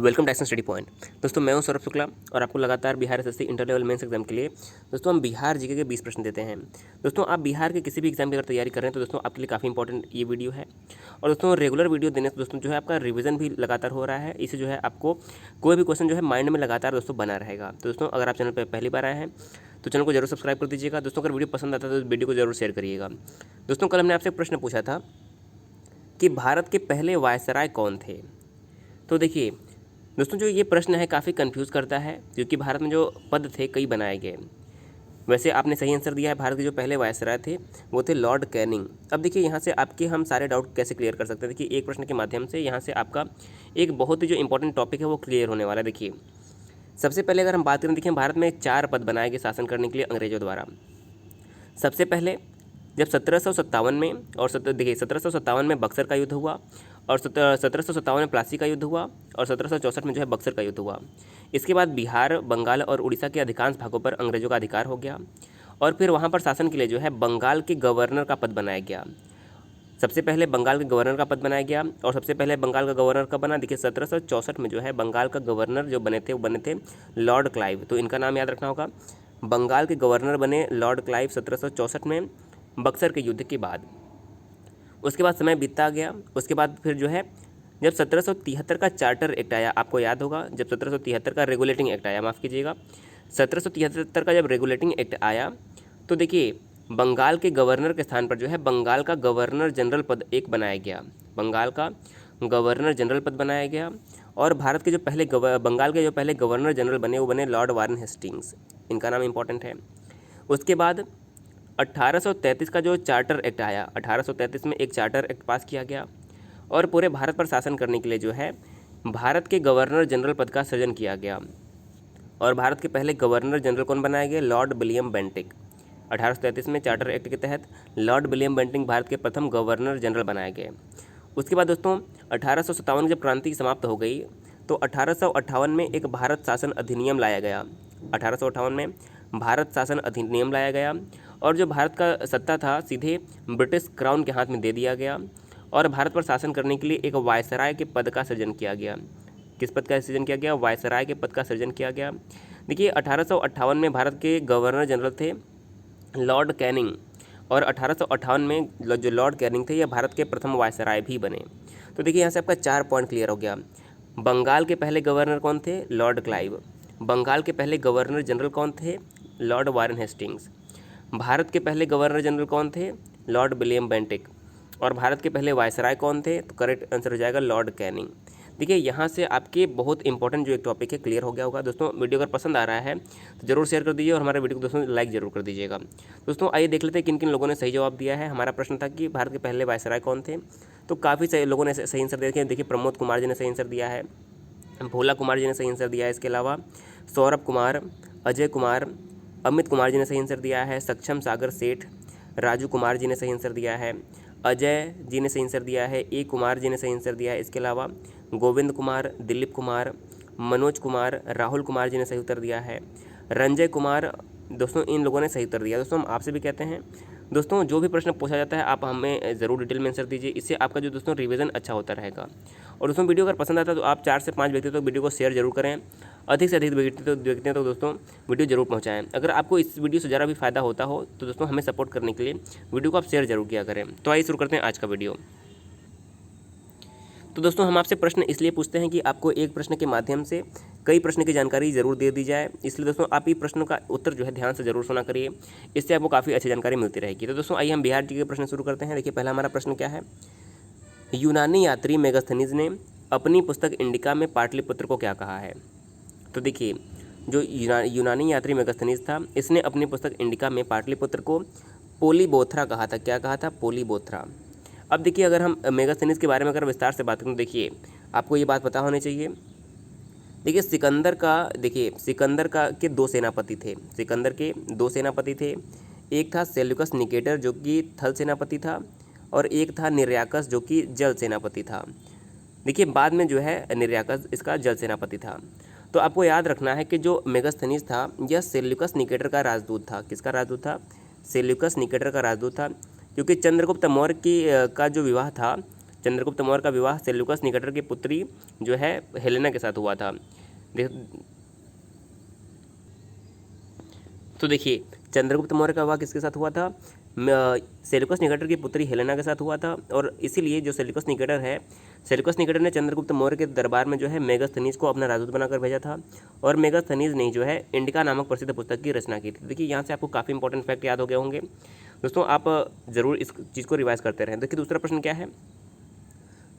Welcome to study point. दोस्तों मैं हूं सौरभ शुक्ला और आपको लगातार Bihar SSC inter level mains exam के लिए दोस्तों हम बिहार जीके के 20 प्रश्न देते हैं। दोस्तों आप बिहार के किसी भी एग्जाम की अगर तैयारी कर रहे हैं तो दोस्तों आपके लिए काफ़ी इंपॉर्टेंट ये वीडियो है। और दोस्तों रेगुलर वीडियो देने से दोस्तों जो है आपका रिवीजन भी लगातार हो रहा है। इससे जो है आपको कोई भी क्वेश्चन जो है माइंड में लगातार दोस्तों बना रहेगा। तो दोस्तों अगर आप चैनल पर पहली बार आए हैं तो चैनल को जरूर सब्सक्राइब कर दीजिएगा। दोस्तों अगर वीडियो पसंद आता है तो वीडियो को जरूर शेयर करिएगा। दोस्तों कल हमने आपसे प्रश्न पूछा था कि भारत के पहले वायसराय कौन थे। तो देखिए दोस्तों जो ये प्रश्न है काफ़ी कंफ्यूज करता है क्योंकि भारत में जो पद थे कई बनाए गए। वैसे आपने सही आंसर दिया है। भारत के जो पहले वायसराय थे वो थे लॉर्ड कैनिंग। अब देखिए यहाँ से आपके हम सारे डाउट कैसे क्लियर कर सकते हैं। देखिए एक प्रश्न के माध्यम से यहाँ से आपका एक बहुत ही जो इंपॉर्टेंट टॉपिक है वो क्लियर होने वाला है। देखिए सबसे पहले अगर हम बात करें, देखिए भारत में 4 पद बनाए गए शासन करने के लिए अंग्रेजों द्वारा। सबसे पहले जब 1757 में और देखिए 1757 में बक्सर का युद्ध हुआ और 1757 में प्लासी का युद्ध हुआ और 1764 में जो है बक्सर का युद्ध हुआ। इसके बाद बिहार, बंगाल और उड़ीसा के अधिकांश भागों पर अंग्रेजों का अधिकार हो गया और फिर वहाँ पर शासन के लिए जो है बंगाल के गवर्नर का पद बनाया गया। सबसे पहले बंगाल के गवर्नर का पद बनाया गया और सबसे पहले बंगाल का गवर्नर कब बना, देखिए 1764 में जो है बंगाल का गवर्नर जो बने थे वो बने थे लॉर्ड क्लाइव। तो इनका नाम याद रखना होगा। बंगाल के गवर्नर बने लॉर्ड क्लाइव 1764 में बक्सर के युद्ध के बाद। उसके बाद समय बीतता गया। उसके बाद फिर जो है जब 1773 का चार्टर एक्ट आया, आपको याद होगा जब 1773 का रेगुलेटिंग एक्ट आया, माफ़ कीजिएगा 1773 का जब रेगुलेटिंग एक्ट आया तो देखिए बंगाल के गवर्नर के स्थान पर जो है बंगाल का गवर्नर जनरल पद एक बनाया गया। बंगाल का गवर्नर जनरल पद बनाया गया और भारत के जो पहले बंगाल के जो पहले गवर्नर जनरल बने वो बने लॉर्ड वारन हेस्टिंग्स। इनका नाम इंपॉर्टेंट है। उसके बाद 1833 का जो चार्टर एक्ट आया, 1833 में एक चार्टर एक्ट पास किया गया और पूरे भारत पर शासन करने के लिए जो है भारत के गवर्नर जनरल पद का सृजन किया गया। और भारत के पहले गवर्नर जनरल कौन बनाए गए, लॉर्ड विलियम बेंटिक। 1833 में चार्टर एक्ट के तहत लॉर्ड विलियम बेंटिक भारत के प्रथम गवर्नर जनरल बनाए गए। उसके बाद दोस्तों 1857 जब क्रांति समाप्त हो गई तो 1858 में एक भारत शासन अधिनियम लाया गया। 1858 में भारत शासन अधिनियम लाया गया और जो भारत का सत्ता था सीधे ब्रिटिश क्राउन के हाथ में दे दिया गया और भारत पर शासन करने के लिए एक वायसराय के पद का सृजन किया गया। किस पद का सृजन किया गया, वायसराय के पद का सृजन किया गया। देखिए 1858 में भारत के गवर्नर जनरल थे लॉर्ड कैनिंग और 1858 में जो लॉर्ड कैनिंग थे ये भारत के प्रथम वायसराय भी बने। तो देखिए यहाँ से आपका 4 पॉइंट क्लियर हो गया। बंगाल के पहले गवर्नर कौन थे, लॉर्ड क्लाइव। बंगाल के पहले गवर्नर जनरल कौन थे, लॉर्ड वारन हेस्टिंग्स। भारत के पहले गवर्नर जनरल कौन थे, लॉर्ड विलियम बेंटिक। और भारत के पहले वायसराय कौन थे, तो करेक्ट आंसर हो जाएगा लॉर्ड कैनिंग। देखिए यहाँ से आपके बहुत इंपॉर्टेंट जो एक टॉपिक है क्लियर हो गया होगा। दोस्तों वीडियो अगर पसंद आ रहा है तो जरूर शेयर कर दीजिए और हमारे वीडियो को दोस्तों लाइक जरूर कर दीजिएगा। दोस्तों आइए देख लेते हैं किन किन लोगों ने सही जवाब दिया है। हमारा प्रश्न था कि भारत के पहले वायसराय कौन थे, तो काफ़ी सही लोगों ने सही आंसर दिया। देखिए प्रमोद कुमार जी ने सही आंसर दिया है, भोला कुमार जी ने सही आंसर दिया है। इसके अलावा सौरभ कुमार, अजय कुमार, अमित कुमार जी ने सही आंसर दिया है। सक्षम सागर सेठ, राजू कुमार जी ने सही आंसर दिया है। अजय जी ने सही आंसर दिया है। ए कुमार जी ने सही आंसर दिया है। इसके अलावा गोविंद कुमार, दिलीप कुमार, मनोज कुमार, राहुल कुमार जी ने सही उत्तर दिया है। रंजय कुमार, दोस्तों इन लोगों ने सही उत्तर दिया। दोस्तों हम आपसे भी कहते हैं दोस्तों जो भी प्रश्न पूछा जाता है आप हमें ज़रूर डिटेल में आंसर दीजिए। इससे आपका जो दोस्तों रिवीजन अच्छा होता रहेगा। और दोस्तों वीडियो अगर पसंद आता है तो आप 4 से 5 व्यक्ति तो वीडियो को शेयर जरूर करें। अधिक से अधिक व्यक्ति तो दोस्तों वीडियो जरूर पहुंचाएं। अगर आपको इस वीडियो से ज़रा भी फायदा होता हो तो दोस्तों हमें सपोर्ट करने के लिए वीडियो को आप शेयर जरूर किया करें। तो आइए शुरू करते हैं आज का वीडियो। तो दोस्तों हम आपसे प्रश्न इसलिए पूछते हैं कि आपको एक प्रश्न के माध्यम से कई प्रश्न की जानकारी ज़रूर दे दी जाए। इसलिए दोस्तों आप ये प्रश्नों का उत्तर जो है ध्यान से जरूर सुना करिए, इससे आपको काफ़ी अच्छी जानकारी मिलती रहेगी। तो दोस्तों आइए हम बिहार जी के प्रश्न शुरू करते हैं। देखिए पहला हमारा प्रश्न क्या है, यूनानी यात्री मेगास्थनीज ने अपनी पुस्तक इंडिका में पाटलिपुत्र को क्या कहा है। तो देखिए जो यूनानी यात्री मेगास्थनीज था इसने अपनी पुस्तक इंडिका में पाटलिपुत्र को पोलीबोथरा कहा था। क्या कहा था, पोलीबोथरा। अब देखिए अगर हम मेगास्थनीज के बारे में अगर विस्तार से बात करें तो देखिए आपको ये बात पता होनी चाहिए। देखिए सिकंदर का के 2 सेनापति थे। सिकंदर के 2 सेनापति थे। एक था सेल्यूकस निकेटर जो कि थल सेनापति था और एक था निर्याकस जो कि जल सेनापति था। देखिए बाद में जो है निर्याकस इसका जल सेनापति था। तो आपको याद रखना है कि जो मेगास्थनीज था यह सेल्यूकस निकेटर का राजदूत था। किसका राजदूत था, सेल्यूकस निकेटर का राजदूत था। क्योंकि चंद्रगुप्त मौर्य का जो विवाह था चंद्रगुप्त मौर्य का विवाह सेल्यूकस निकेटर की पुत्री जो है हेलेना के साथ हुआ था। तो देखिए चंद्रगुप्त मौर्य का विवाह किसके साथ हुआ था? सेल्यूकस निकेटर की पुत्री हेलेना के साथ हुआ था। और इसीलिए जो सेल्यूकस निकेटर है, सेल्यूकस निकेटर ने चंद्रगुप्त मौर्य के दरबार में जो है मेगास्थनीज को अपना राजदूत बनाकर भेजा था और मेगास्थनीज ने जो है इंडिका नामक प्रसिद्ध पुस्तक की रचना की थी। देखिए यहाँ से आपको काफ़ी इंपॉर्टेंट फैक्ट याद हो गए होंगे दोस्तों, आप ज़रूर इस चीज़ को रिवाइज करते रहें। देखिए दूसरा प्रश्न क्या है,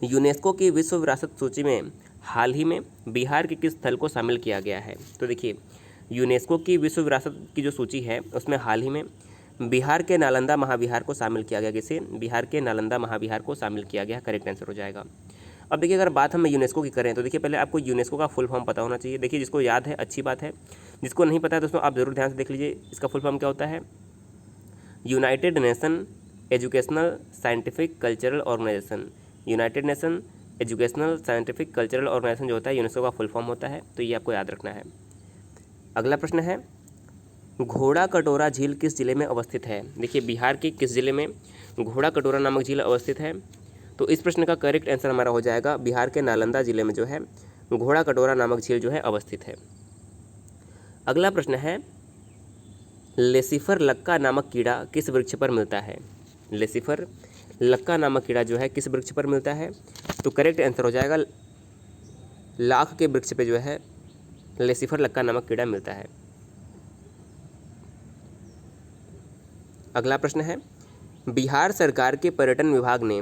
यूनेस्को की विश्व विरासत सूची में हाल ही में बिहार के किस स्थल को शामिल किया गया है? तो देखिए यूनेस्को की विश्व विरासत की जो सूची है उसमें हाल ही में बिहार के नालंदा महाविहार को शामिल किया गया। किसे? बिहार के नालंदा महाविहार को शामिल किया गया, करेक्ट आंसर हो जाएगा। अब देखिए अगर बात हम यूनेस्को की करें तो देखिए पहले आपको यूनेस्को का फुल फॉर्म पता होना चाहिए। देखिए जिसको याद है अच्छी बात है, जिसको नहीं पता है दोस्तों आप ज़रूर ध्यान से देख लीजिए इसका फुल फॉर्म क्या होता है। United nation educational scientific cultural organisation. United nation educational scientific cultural organisation जो होता है यूनेस्को का फुल फॉर्म होता है, तो ये आपको याद रखना है। अगला प्रश्न है, घोड़ा कटोरा झील किस जिले में अवस्थित है? देखिए बिहार के किस जिले में घोड़ा कटोरा नामक झील अवस्थित है? तो इस प्रश्न का करेक्ट आंसर हमारा हो जाएगा बिहार के नालंदा जिले में जो है घोड़ा कटोरा नामक झील जो है अवस्थित है। अगला प्रश्न है, लेसिफर लक्का नामक कीड़ा किस वृक्ष पर मिलता है? लेसिफर लक्का नामक कीड़ा जो है किस वृक्ष पर मिलता है? तो करेक्ट आंसर हो जाएगा लाख के वृक्ष पे जो है लेसिफर लक्का नामक कीड़ा मिलता है। अगला प्रश्न है, बिहार सरकार के पर्यटन विभाग ने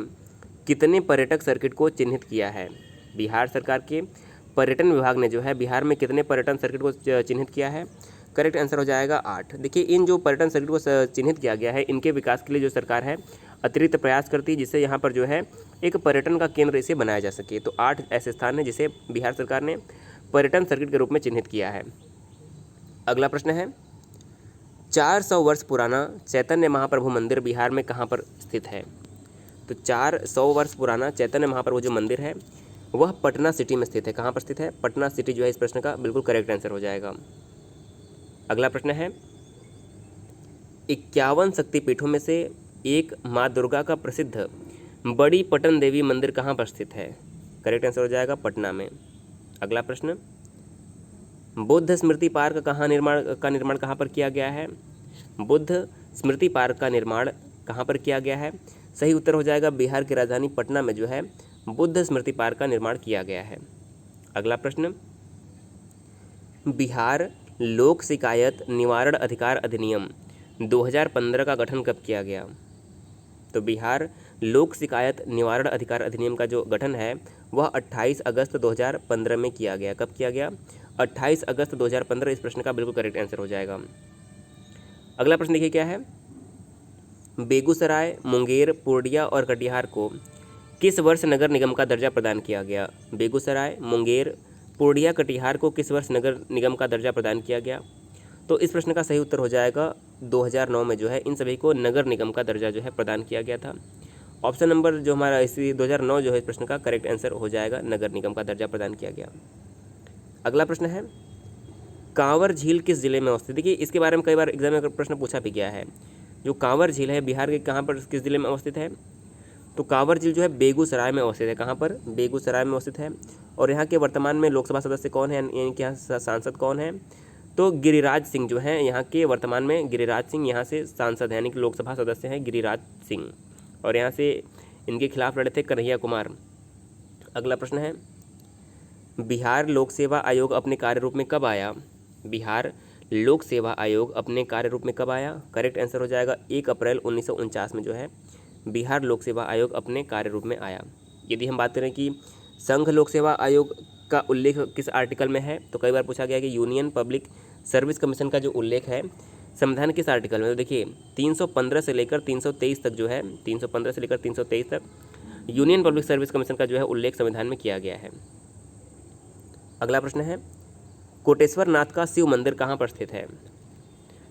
कितने पर्यटक सर्किट को चिन्हित किया है? बिहार सरकार के पर्यटन विभाग ने जो है बिहार में कितने पर्यटन सर्किट को चिन्हित किया है? करेक्ट आंसर हो जाएगा 8। देखिए इन जो पर्यटन सर्किट को चिन्हित किया गया है इनके विकास के लिए जो सरकार है अतिरिक्त प्रयास करती है जिससे यहाँ पर जो है एक पर्यटन का केंद्र इसे बनाया जा सके। तो 8 ऐसे स्थान हैं जिसे बिहार सरकार ने पर्यटन सर्किट के रूप में चिन्हित किया है। अगला प्रश्न है, 400 वर्ष पुराना चैतन्य महाप्रभु मंदिर बिहार में कहाँ पर स्थित है? तो 400 वर्ष पुराना चैतन्य महाप्रभु जो मंदिर है वह पटना सिटी में स्थित है। कहाँ पर स्थित है? पटना सिटी जो है इस प्रश्न का बिल्कुल करेक्ट आंसर हो जाएगा। अगला प्रश्न है, 51 शक्तिपीठों में से एक माँ दुर्गा का प्रसिद्ध बड़ी पटन देवी मंदिर कहाँ पर स्थित है? करेक्ट आंसर हो जाएगा पटना में। अगला प्रश्न, बुद्ध स्मृति पार्क का निर्माण कहाँ पर किया गया है? बुद्ध स्मृति पार्क का निर्माण कहाँ पर किया गया है? सही उत्तर हो जाएगा बिहार की राजधानी पटना में जो है बुद्ध स्मृति पार्क का निर्माण किया गया है। अगला प्रश्न, बिहार लोक शिकायत निवारण अधिकार अधिनियम 2015 का गठन कब किया गया? तो बिहार लोक शिकायत निवारण अधिकार अधिनियम का जो गठन है वह 28 अगस्त 2015 में किया गया। कब किया गया? 28 अगस्त 2015 इस प्रश्न का बिल्कुल करेक्ट आंसर हो जाएगा। अगला प्रश्न देखिए क्या है, बेगूसराय, मुंगेर, पूर्णिया और कटिहार को किस वर्ष नगर निगम का दर्जा प्रदान किया गया? बेगूसराय, मुंगेर, पूर्णिया, कटिहार को किस वर्ष नगर निगम का दर्जा प्रदान किया गया? तो इस प्रश्न का सही उत्तर हो जाएगा 2009 में जो है इन सभी को नगर निगम का दर्जा जो है प्रदान किया गया था। ऑप्शन नंबर जो हमारा इसी 2009 जो है इस प्रश्न का करेक्ट आंसर हो जाएगा, नगर निगम का दर्जा प्रदान किया गया। अगला प्रश्न है, कांवर झील किस जिले में अवस्थित? देखिए इसके बारे में कई बार एग्जाम में प्रश्न पूछा भी गया है। जो कांवर झील है बिहार के कहाँ पर किस जिले में अवस्थित है? तो कांवर झील जो है बेगूसराय में अवस्थित है। कहाँ पर? बेगूसराय में अवस्थित है। और यहाँ के वर्तमान में लोकसभा सदस्य कौन है, यानी कि यहाँ सांसद कौन है? तो गिरिराज सिंह जो है यहाँ के वर्तमान में गिरिराज सिंह यहाँ से सांसद हैं, यानी कि लोकसभा सदस्य हैं गिरिराज सिंह, और यहाँ से इनके खिलाफ लड़े थे कन्हैया कुमार। अगला प्रश्न है, बिहार लोक सेवा आयोग अपने कार्य रूप में कब आया? बिहार लोक सेवा आयोग अपने कार्य रूप में कब आया? करेक्ट आंसर हो जाएगा 1 अप्रैल 1949 में जो है बिहार लोक सेवा आयोग अपने कार्य रूप में आया। यदि हम बात करें कि संघ लोक सेवा आयोग का उल्लेख किस आर्टिकल में है, तो कई बार पूछा गया कि यूनियन पब्लिक सर्विस कमीशन का जो उल्लेख है संविधान किस आर्टिकल में? तो देखिए 315 से लेकर 323 तक जो है 315 से लेकर 323 तक यूनियन पब्लिक सर्विस कमीशन का जो है उल्लेख संविधान में किया गया है। अगला प्रश्न है, कोटेश्वर नाथ का शिव मंदिर कहाँ पर स्थित है?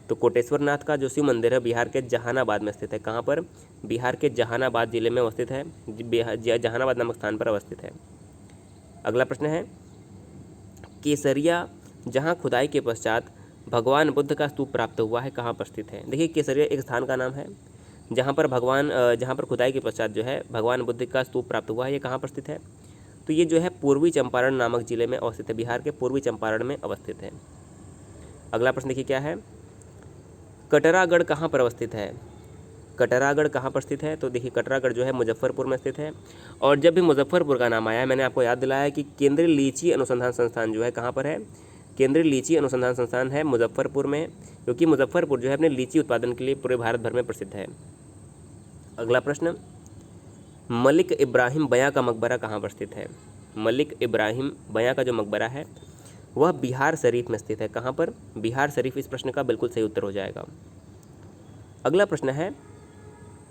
तो कोटेश्वर नाथ का जो शिव मंदिर है बिहार के जहानाबाद में स्थित है। कहाँ पर? बिहार के जहानाबाद जिले में अवस्थित है, जहानाबाद नामक स्थान पर अवस्थित है। अगला प्रश्न है, केसरिया जहाँ खुदाई के पश्चात भगवान बुद्ध का स्तूप प्राप्त हुआ है कहाँ पर स्थित है? देखिए केसरिया एक स्थान का नाम है जहाँ पर खुदाई के पश्चात जो है भगवान बुद्ध का स्तूप प्राप्त हुआ है, ये कहाँ पर स्थित है? तो ये जो है पूर्वी चंपारण नामक जिले में अवस्थित है, बिहार के पूर्वी चंपारण में अवस्थित है। अगला प्रश्न देखिए क्या है, कटरागढ़ कहाँ पर अवस्थित है? कटरागढ़ कहाँ पर स्थित है? तो देखिए कटरागढ़ जो है मुजफ्फरपुर में स्थित है। और जब भी मुजफ्फरपुर का नाम आया, मैंने आपको याद दिलाया कि केंद्रीय लीची अनुसंधान संस्थान जो है कहाँ पर है? केंद्रीय लीची अनुसंधान संस्थान है मुजफ्फरपुर में, क्योंकि मुजफ्फरपुर जो है अपने लीची उत्पादन के लिए पूरे भारत भर में प्रसिद्ध है। अगला प्रश्न, मलिक इब्राहिम बयां का मकबरा कहाँ पर स्थित है? मलिक इब्राहिम बयां का जो मकबरा है वह बिहार शरीफ में स्थित है। कहाँ पर? बिहार शरीफ इस प्रश्न का बिल्कुल सही उत्तर हो जाएगा। अगला प्रश्न है,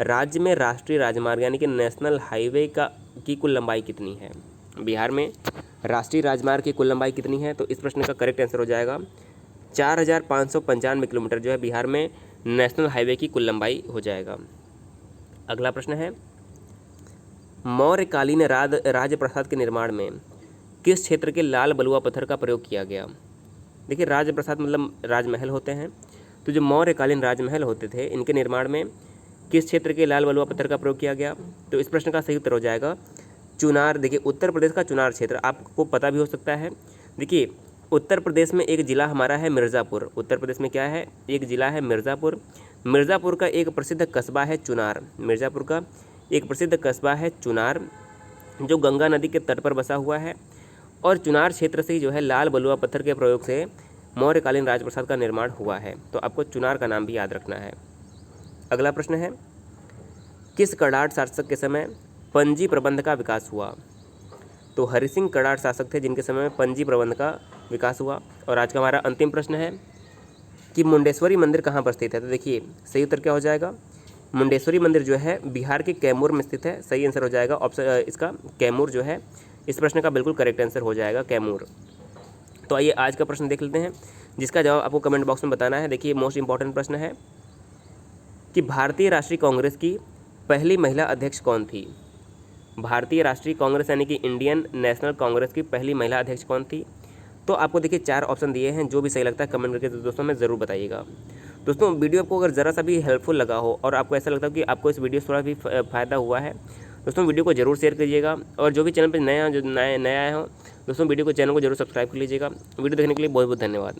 राज्य में राष्ट्रीय राजमार्ग यानी कि नेशनल हाईवे की कुल लंबाई कितनी है? बिहार में राष्ट्रीय राजमार्ग की कुल लंबाई कितनी है? तो इस प्रश्न का करेक्ट आंसर हो जाएगा 4595 किलोमीटर जो है बिहार में नेशनल हाईवे की कुल लंबाई हो जाएगा। अगला प्रश्न है, मौर्यकालीन राजप्रसाद के निर्माण में किस क्षेत्र के लाल बलुआ पत्थर का प्रयोग किया गया? देखिए राजप्रसाद मतलब राजमहल होते हैं, तो जो मौर्यकालीन राजमहल होते थे इनके निर्माण में किस क्षेत्र के लाल बलुआ पत्थर का प्रयोग किया गया? तो इस प्रश्न का सही उत्तर हो जाएगा चुनार। देखिए उत्तर प्रदेश का चुनार क्षेत्र आपको पता भी हो सकता है। देखिए उत्तर प्रदेश में एक ज़िला हमारा है मिर्ज़ापुर। उत्तर प्रदेश में क्या है? एक ज़िला है मिर्ज़ापुर। मिर्ज़ापुर का एक प्रसिद्ध कस्बा है चुनार। मिर्ज़ापुर का एक प्रसिद्ध कस्बा है चुनार, जो गंगा नदी के तट पर बसा हुआ है। और चुनार क्षेत्र से ही जो है लाल बलुआ पत्थर के प्रयोग से मौर्यकालीन राजप्रसाद का निर्माण हुआ है। तो आपको चुनार का नाम भी याद रखना है। अगला प्रश्न है, किस कड़ाट शासक के समय पंजी प्रबंध का विकास हुआ? तो हरि सिंह कड़ाट शासक थे जिनके समय में पंजी प्रबंध का विकास हुआ। और आज का हमारा अंतिम प्रश्न है कि मुंडेश्वरी मंदिर कहाँ पर स्थित है? तो देखिए सही उत्तर क्या हो जाएगा? मुंडेश्वरी मंदिर जो है बिहार के कैमूर में स्थित है। सही आंसर हो जाएगा ऑप्शन इसका कैमूर जो है इस प्रश्न का बिल्कुल करेक्ट आंसर हो जाएगा कैमूर। तो आइए आज का प्रश्न देख लेते हैं, जिसका जवाब आपको कमेंट बॉक्स में बताना है। देखिए मोस्ट इंपॉर्टेंट प्रश्न है कि भारतीय राष्ट्रीय कांग्रेस की पहली महिला अध्यक्ष कौन थी? भारतीय राष्ट्रीय कांग्रेस यानी कि इंडियन नेशनल कांग्रेस की पहली महिला अध्यक्ष कौन थी? तो आपको देखिए 4 ऑप्शन दिए हैं, जो भी सही लगता है कमेंट करके दोस्तों में ज़रूर बताइएगा। दोस्तों वीडियो आपको अगर ज़रा सा भी हेल्पफुल लगा हो और आपको ऐसा लगता हो कि आपको इस वीडियो से थोड़ा भी फ़ायदा हुआ है, दोस्तों वीडियो को जरूर शेयर कीजिएगा। और जो भी चैनल पर नया आए हो दोस्तों वीडियो को चैनल को जरूर सब्सक्राइब कर लीजिएगा। वीडियो देखने के लिए बहुत बहुत धन्यवाद।